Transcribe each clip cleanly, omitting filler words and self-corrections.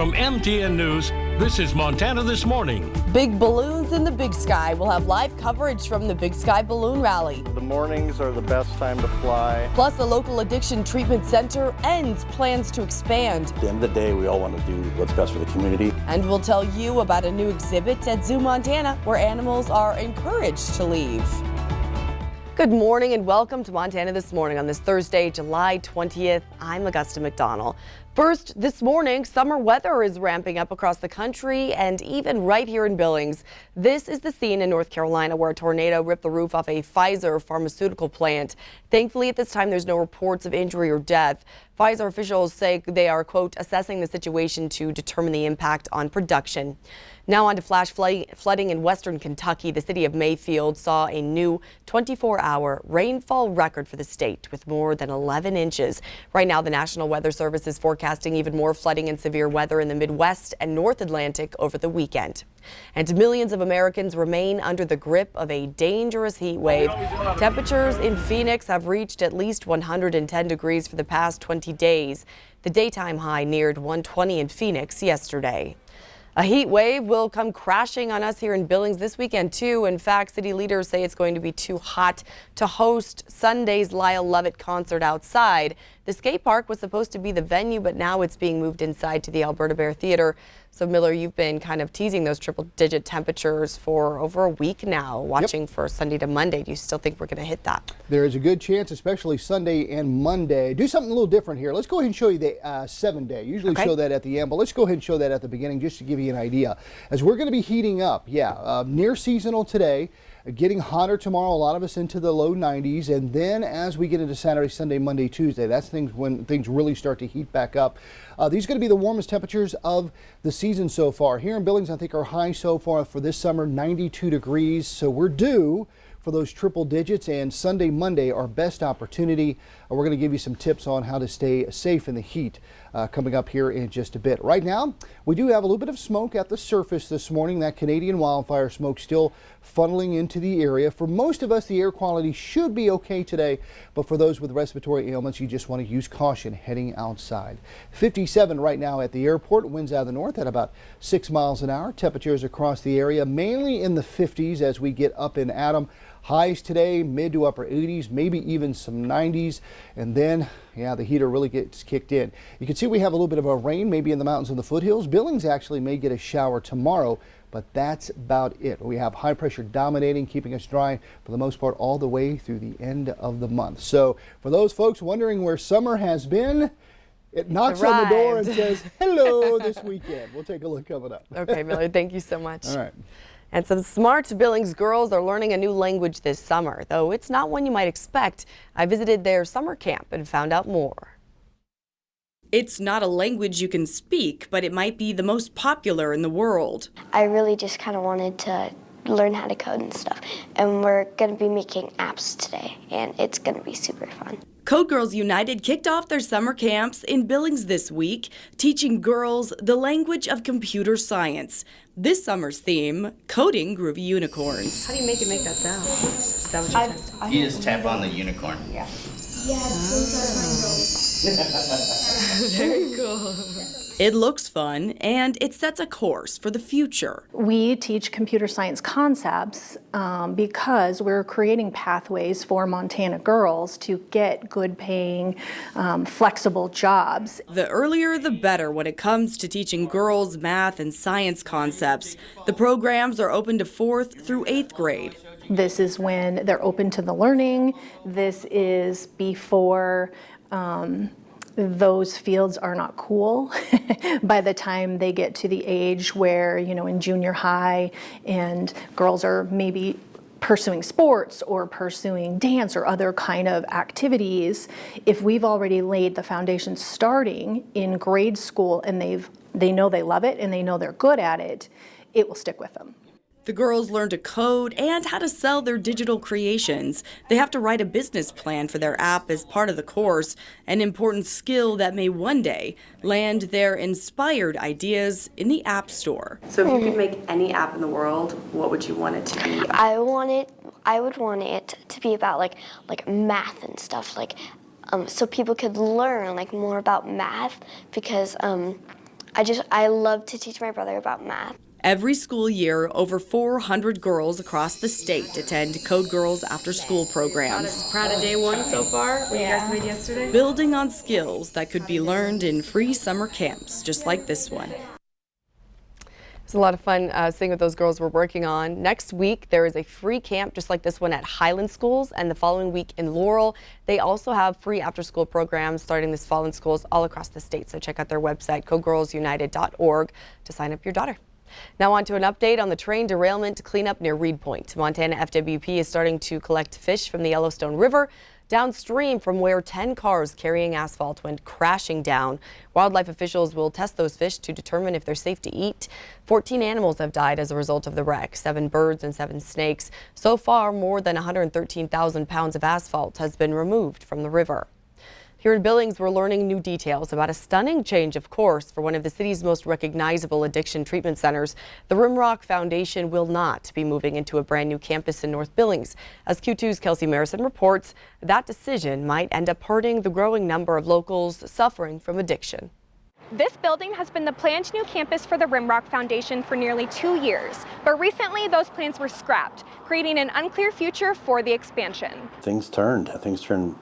From MTN News, this is Montana This Morning. Big balloons in the Big Sky. We'll have live coverage from the Big Sky Balloon Rally. The mornings are the best time to fly. Plus, the local addiction treatment center ends plans to expand. At the end of the day, we all want to do what's best for the community. And we'll tell you about a new exhibit at Zoo Montana where animals are encouraged to leave. Good morning and welcome to Montana This Morning on this Thursday, July 20th. I'm Augusta McDonald. First, this morning, summer weather is ramping up across the country and even right here in Billings. This is the scene in North Carolina where a tornado ripped the roof off a Pfizer pharmaceutical plant. Thankfully, at this time, there's no reports of injury or death. Pfizer officials say they are, quote, assessing the situation to determine the impact on production. Now on to flash flooding in western Kentucky. The city of Mayfield saw a new 24-hour rainfall record for the state with more than 11 inches. Right now, the National Weather Service is forecasting even more flooding and severe weather in the Midwest and North Atlantic over the weekend. And millions of Americans remain under the grip of a dangerous heat wave. Temperatures in Phoenix have reached at least 110 degrees for the past 20 days. The daytime high neared 120 in Phoenix yesterday. A heat wave will come crashing on us here in Billings this weekend, too. In fact, city leaders say it's going to be too hot to host Sunday's Lyle Lovett concert outside. The skate park was supposed to be the venue, but now it's being moved inside to the Alberta Bear Theater. So, Miller, you've been kind of teasing those triple-digit temperatures for over a week now, watching for Sunday to Monday. Do you still think we're going to hit that? There is a good chance, especially Sunday and Monday. Do something a little different here. Let's go ahead and show you the 7-day. Usually show that at the end, but let's go ahead and show that at the beginning just to give you an idea. As we're going to be heating up, near seasonal today. Getting hotter tomorrow, a lot of us into the low 90s, and then as we get into Saturday, Sunday, Monday, Tuesday, that's when things really start to heat back up. These are going to be the warmest temperatures of the season so far. Here in Billings, I think our high so far for this summer, 92 degrees, so we're due for those triple digits, and Sunday, Monday, our best opportunity. We're going to give you some tips on how to stay safe in the heat coming up here in just a bit. Right now, we do have a little bit of smoke at the surface this morning. That Canadian wildfire smoke still funneling into the area. For most of us, the air quality should be okay today, but for those with respiratory ailments, you just want to use caution heading outside. 57 right now at the airport, winds out of the north at about 6 miles an hour. Temperatures across the area mainly in the 50s as we get up in Adam. Highs today, mid to upper 80s, maybe even some 90s. And then, the heater really gets kicked in. You can see we have a little bit of a rain, maybe in the mountains and the foothills. Billings actually may get a shower tomorrow, but that's about it. We have high pressure dominating, keeping us dry for the most part all the way through the end of the month. So for those folks wondering where summer has been, it knocks on the door and says, hello this weekend. We'll take a look coming up. Okay, Miller, thank you so much. All right. And some smart Billings girls are learning a new language this summer, though it's not one you might expect. I visited their summer camp and found out more. It's not a language you can speak, but it might be the most popular in the world. I really just kind of wanted to learn how to code and stuff. And we're going to be making apps today, and it's going to be super fun. Code Girls United kicked off their summer camps in Billings this week, teaching girls the language of computer science. This summer's theme, coding groovy unicorns. How do you make that sound? Is that what you're testing? You just tap on the unicorn. Yeah. Very cool. It looks fun, and it sets a course for the future. We teach computer science concepts because we're creating pathways for Montana girls to get good paying, flexible jobs. The earlier the better when it comes to teaching girls math and science concepts. The programs are open to 4th through 8th grade. This is when they're open to the learning. This is before those fields are not cool by the time they get to the age where, in junior high and girls are maybe pursuing sports or pursuing dance or other kind of activities. If we've already laid the foundation starting in grade school and they know they love it and they know they're good at it, it will stick with them. The girls learn to code and how to sell their digital creations. They have to write a business plan for their app as part of the course, an important skill that may one day land their inspired ideas in the App Store. So if you could make any app in the world, what would you want it to be? I would want it to be about like math and stuff, so people could learn more about math, because I love to teach my brother about math. Every school year, over 400 girls across the state attend Code Girls after-school programs. Proud of day one so far? What you guys made yesterday? Building on skills that could be learned in free summer camps, just like this one. It's a lot of fun seeing what those girls were working on. Next week, there is a free camp just like this one at Highland Schools, and the following week in Laurel. They also have free after-school programs starting this fall in schools all across the state. So check out their website, codegirlsunited.org, to sign up your daughter. Now on to an update on the train derailment cleanup near Reed Point. Montana FWP is starting to collect fish from the Yellowstone River downstream from where 10 cars carrying asphalt went crashing down. Wildlife officials will test those fish to determine if they're safe to eat. 14 animals have died as a result of the wreck, 7 birds and 7 snakes. So far, more than 113,000 pounds of asphalt has been removed from the river. Here in Billings, we're learning new details about a stunning change of course for one of the city's most recognizable addiction treatment centers. The Rimrock Foundation will not be moving into a brand new campus in North Billings. As Q2's Kelsey Marison reports, that decision might end up hurting the growing number of locals suffering from addiction. This building has been the planned new campus for the Rimrock Foundation for nearly 2 years, but recently those plans were scrapped, creating an unclear future for the expansion. Things turned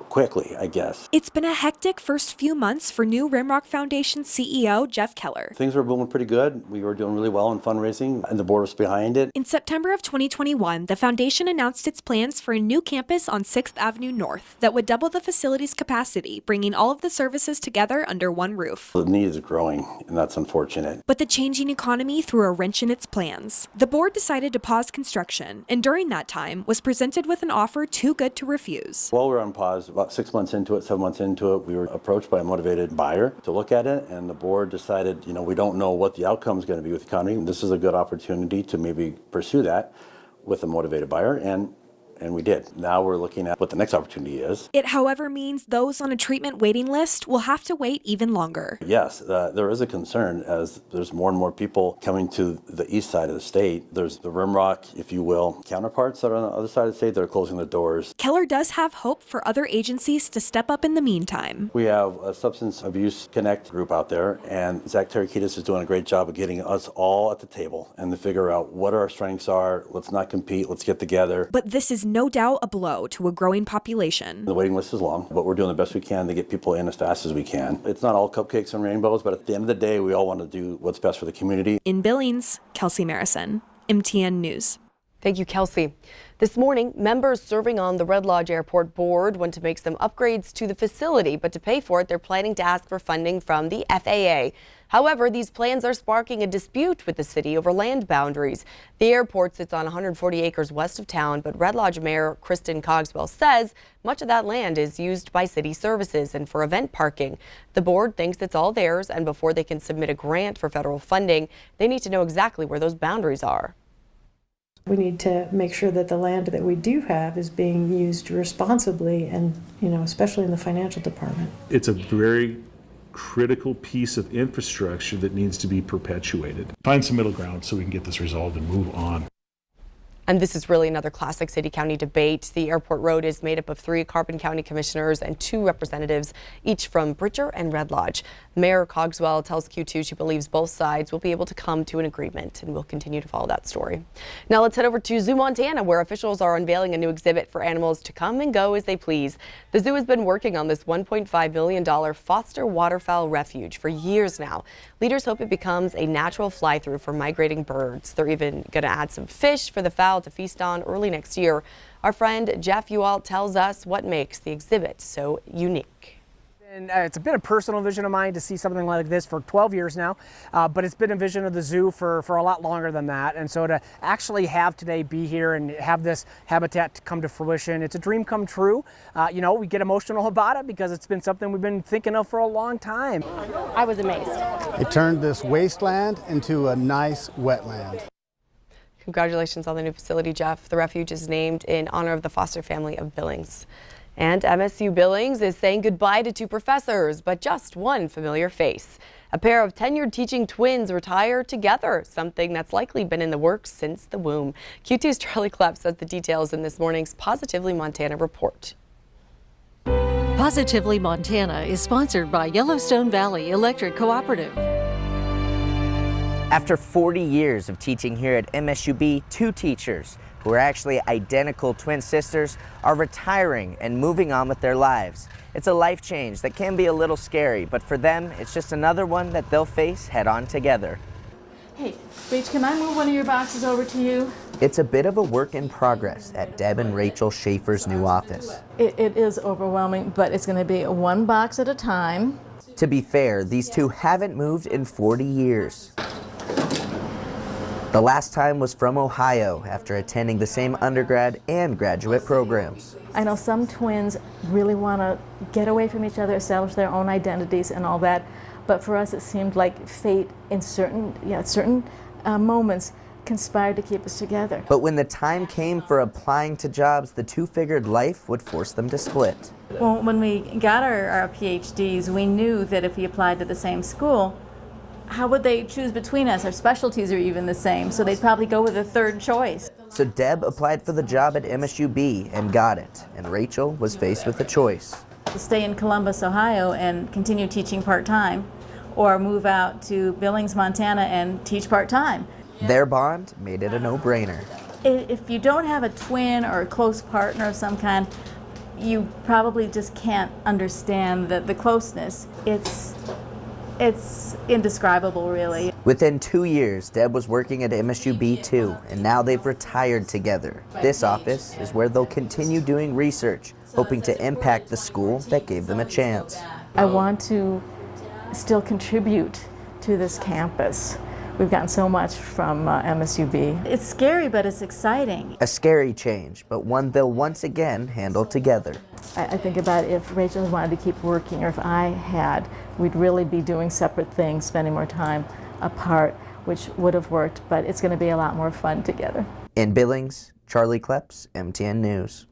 quickly, I guess. It's been a hectic first few months for new Rimrock Foundation CEO Jeff Keller. Things were booming pretty good. We were doing really well in fundraising, and the board was behind it. In September of 2021, the foundation announced its plans for a new campus on 6th Avenue North that would double the facility's capacity, bringing all of the services together under one roof. The need is growing, and that's unfortunate. But the changing economy threw a wrench in its plans. The board decided to pause construction, and during that time was presented with an offer too good to refuse. While we were on pause, about 6 months into it, 7 months into it, we were approached by a motivated buyer to look at it, and the board decided, we don't know what the outcome is going to be with the economy. This is a good opportunity to maybe pursue that with a motivated buyer, and we did. Now we're looking at what the next opportunity is. It, however, means those on a treatment waiting list will have to wait even longer. Yes, there is a concern as there's more and more people coming to the east side of the state. There's the Rimrock, if you will, counterparts that are on the other side of the state that are closing their doors. Keller does have hope for other agencies to step up in the meantime. We have a Substance Abuse Connect group out there, and Zach Tarakitis is doing a great job of getting us all at the table and to figure out what our strengths are. Let's not compete, let's get together. But this is no doubt a blow to a growing population. The waiting list is long, but we're doing the best we can to get people in as fast as we can. It's not all cupcakes and rainbows, but at the end of the day, we all want to do what's best for the community. In Billings, Kelsey Marison, MTN News. Thank you, Kelsey. This morning, members serving on the Red Lodge Airport Board want to make some upgrades to the facility, but to pay for it, they're planning to ask for funding from the FAA. However, these plans are sparking a dispute with the city over land boundaries. The airport sits on 140 acres west of town, but Red Lodge Mayor Kristen Cogswell says much of that land is used by city services and for event parking. The board thinks it's all theirs, and before they can submit a grant for federal funding, they need to know exactly where those boundaries are. We need to make sure that the land that we do have is being used responsibly, and especially in the financial department. It's a very critical piece of infrastructure that needs to be perpetuated. Find some middle ground so we can get this resolved and move on. And this is really another classic city-county debate. The airport road is made up of 3 Carbon County commissioners and 2 representatives, each from Bridger and Red Lodge. Mayor Cogswell tells Q2 she believes both sides will be able to come to an agreement, and we'll continue to follow that story. Now let's head over to Zoo Montana, where officials are unveiling a new exhibit for animals to come and go as they please. The zoo has been working on this $1.5 million foster waterfowl refuge for years now. Leaders hope it becomes a natural fly-through for migrating birds. They're even going to add some fish for the fowl to feast on early next year. Our friend Jeff Uwalt tells us what makes the exhibit so unique. And it's been a personal vision of mine to see something like this for 12 years now, but it's been a vision of the zoo for a lot longer than that. And so to actually have today be here and have this habitat come to fruition, it's a dream come true. We get emotional about it because it's been something we've been thinking of for a long time. I was amazed. It turned this wasteland into a nice wetland. Congratulations on the new facility, Jeff. The refuge is named in honor of the foster family of Billings. And MSU Billings is saying goodbye to 2 professors, but just one familiar face. A pair of tenured teaching twins retire together, something that's likely been in the works since the womb. Q2's Charlie Klepp says the details in this morning's Positively Montana report. Positively Montana is sponsored by Yellowstone Valley Electric Cooperative. After 40 years of teaching here at MSUB, 2 teachers who are actually identical twin sisters are retiring and moving on with their lives. It's a life change that can be a little scary, but for them, it's just another one that they'll face head on together. Hey, Rach, can I move one of your boxes over to you? It's a bit of a work in progress at Deb and Rachel Schaefer's new office. It is overwhelming, but it's going to be one box at a time. To be fair, these two haven't moved in 40 years. The last time was from Ohio after attending the same undergrad and graduate programs. I know some twins really want to get away from each other, establish their own identities and all that, but for us it seemed like fate in certain moments conspired to keep us together. But when the time came for applying to jobs, the two figured life would force them to split. Well, when we got our PhDs, we knew that if we applied to the same school, how would they choose between us? Our specialties are even the same, so they'd probably go with a third choice. So Deb applied for the job at MSUB and got it, and Rachel was faced with a choice. To stay in Columbus, Ohio and continue teaching part-time, or move out to Billings, Montana and teach part-time. Their bond made it a no-brainer. If you don't have a twin or a close partner of some kind, you probably just can't understand the closeness. It's indescribable, really. Within 2 years, Deb was working at MSUB too, and now they've retired together. This office is where they'll continue doing research, hoping to impact the school that gave them a chance. I want to still contribute to this campus. We've gotten so much from MSUB. It's scary, but it's exciting. A scary change, but one they'll once again handle together. I think about if Rachel wanted to keep working, or if I had, we'd really be doing separate things, spending more time apart, which would have worked, but it's going to be a lot more fun together. In Billings, Charlie Kleps, MTN News.